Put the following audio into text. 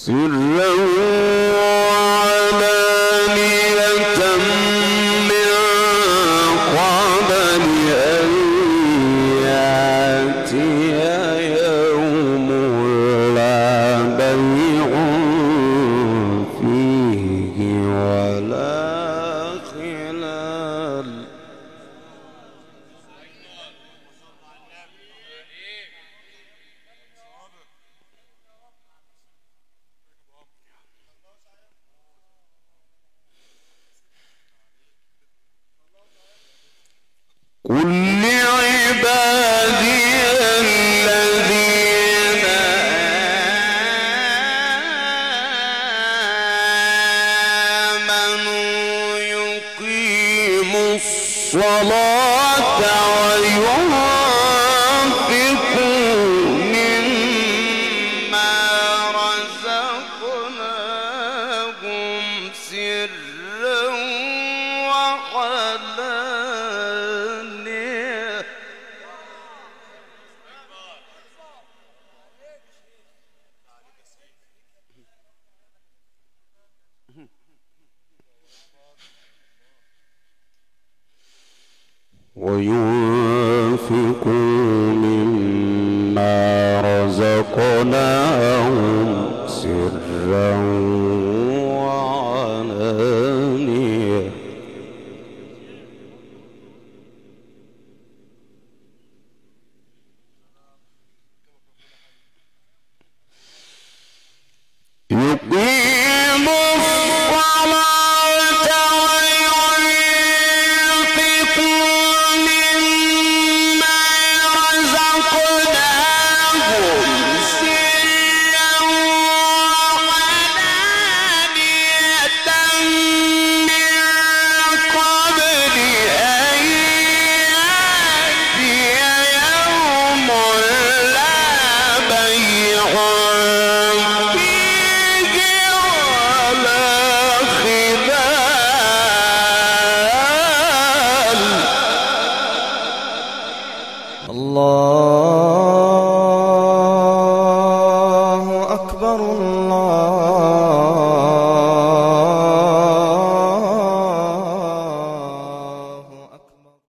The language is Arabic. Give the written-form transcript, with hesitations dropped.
سرا وعلانية من قبل أن يأتي يوم لا بيع فيه ولا خلال. قل لعبادي الذين آمنوا يقيموا الصلاة وينفقوا مما رزقناهم سرا وعلانية وينفقوا مما رزقناهم سرا وعلانية يقيموا الصلاة وينفقوا مما رزقناهم سرا وعلانية من قبل أن يأتي يوم لا بيع فيه ولا خلال. الله